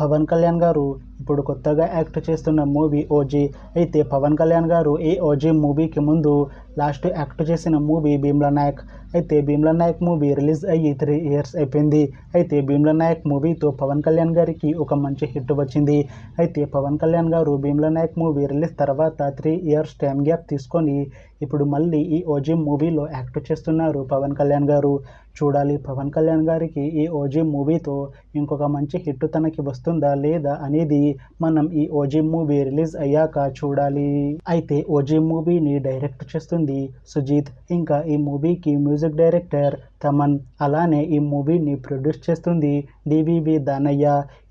పవన్ కళ్యాణ్ గారు ఇప్పుడు కొత్తగా యాక్ట్ చేస్తున్న మూవీ ఓజీ. అయితే పవన్ కళ్యాణ్ గారు ఈ ఓజీ మూవీకి ముందు లాస్ట్ యాక్ట్ చేసిన మూవీ భీమ్లా నాయక్. అయితే భీమ్లా నాయక్ మూవీ రిలీజ్ అయ్యి 3 years అయిపోయింది. అయితే భీమ్లా నాయక్ మూవీతో పవన్ కళ్యాణ్ గారికి ఒక మంచి హిట్ వచ్చింది. అయితే పవన్ కళ్యాణ్ గారు భీమ్లా నాయక్ మూవీ రిలీజ్ తర్వాత 3 years టైం గ్యాప్ తీసుకొని ఇప్పుడు మళ్ళీ ఈ ఓజీ మూవీలో యాక్ట్ చేస్తున్నారు పవన్ కళ్యాణ్ గారు. చూడాలి పవన్ కళ్యాణ్ గారికి ఈ ఓజీ మూవీతో ఇంకొక మంచి హిట్ తనకి వస్తుందా లేదా అనేది మనం ఈ ఓజీ మూవీ రిలీజ్ అయ్యాక చూడాలి. అయితే ఓజీ మూవీని డైరెక్ట్ చేస్తుంది సుజీత్, ఇంకా ఈ మూవీకి మ్యూజిక్ డైరెక్టర్ తమన్, అలానే ఈ మూవీని ప్రొడ్యూస్ చేస్తుంది డివివి దానయ్య.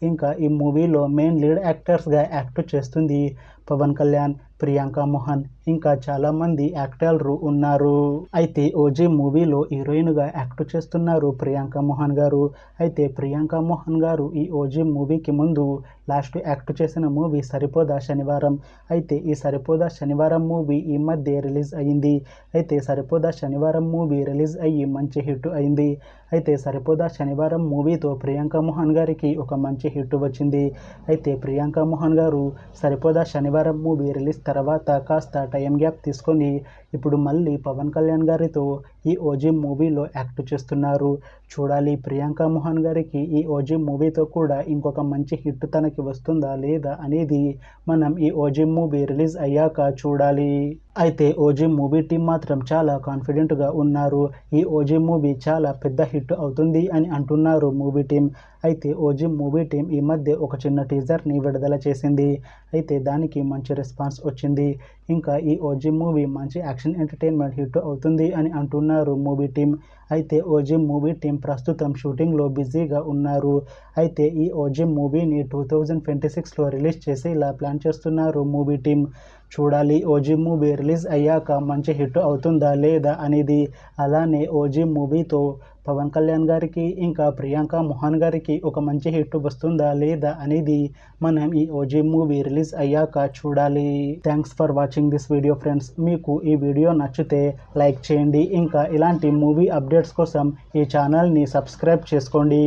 ఇంకా ఈ మూవీలో మెయిన్ లీడ్ యాక్టర్స్గా యాక్ట్ చేస్తుంది పవన్ కళ్యాణ్, ప్రియాంక మోహన్, ఇంకా చాలామంది యాక్టర్లు ఉన్నారు. అయితే ఓజీ మూవీలో హీరోయిన్గా యాక్ట్ చేస్తున్నారు ప్రియాంక మోహన్ గారు. అయితే ప్రియాంక మోహన్ గారు ఈ ఓజీ మూవీకి ముందు లాస్ట్ యాక్ట్ చేసిన మూవీ సరిపోదా శనివారం. అయితే ఈ సరిపోదా శనివారం మూవీ ఈ మధ్య రిలీజ్ అయ్యింది. అయితే సరిపోదా శనివారం మూవీ రిలీజ్ అయ్యి మంచి హిట్ అయింది. అయితే సరిపోదా శనివారం మూవీతో ప్రియాంక మోహన్ గారికి ఒక మంచి హిట్ వచ్చింది. అయితే ప్రియాంక మోహన్ గారు సరిపోదా శనివారం మూవీ రిలీజ్ తర్వాత కాస్త టైం గ్యాప్ తీసుకొని ఇప్పుడు మళ్ళీ పవన్ కళ్యాణ్ గారితో ఈ ఓజీ మూవీలో యాక్ట్ చేస్తున్నారు. చూడాలి ప్రియాంక మోహన్ గారికి ఈ ఓజీ మూవీతో కూడా ఇంకొక మంచి హిట్ తనకి వస్తుందా లేదా అనేది మనం ఈ ఓజీ మూవీ రిలీజ్ అయ్యాక చూడాలి. అయితే ఓజీ మూవీ టీం మాత్రం చాలా కాన్ఫిడెంట్గా ఉన్నారు. ఈ ఓజీ మూవీ చాలా పెద్ద హిట్ అవుతుంది అని అంటున్నారు మూవీ టీం. అయితే ఓజీ మూవీ టీం ఈ మధ్య ఒక చిన్న టీజర్ని విడుదల చేసింది. అయితే దానికి మంచి రెస్పాన్స్ వచ్చింది. ఇంకా ఈ ఓజీ మూవీ మంచి యాక్షన్ ఎంటర్టైన్మెంట్ హిట్ అవుతుంది అని అంటున్నారు మూవీ టీం. అయితే ఓజీ మూవీ టీం ప్రస్తుతం షూటింగ్లో బిజీగా ఉన్నారు. అయితే ఈ ఓజీ మూవీని 2026లో రిలీజ్ చేసేలా ప్లాన్ చేస్తున్నారు మూవీ టీం. చూడాలి ఓజీ మూవీ రిలీజ్ అయ్యాక మంచి హిట్ అవుతుందా లేదా అనేది. అలానే ఓజీ మూవీతో పవన్ కళ్యాణ్ గారికి ఇంకా ప్రియాంక మోహన్ గారికి ఒక మంచి హిట్ వస్తుందా లేదా అనేది మనం ఈ ఓజీ మూవీ రిలీజ్ అయ్యాక చూడాలి. Thanks for watching this video friends. మీకు ఈ వీడియో నచ్చితే లైక్ చేయండి. ఇంకా ఇలాంటి మూవీ అప్డేట్స్ కోసం ఈ ఛానల్ని సబ్స్క్రైబ్ చేసుకోండి.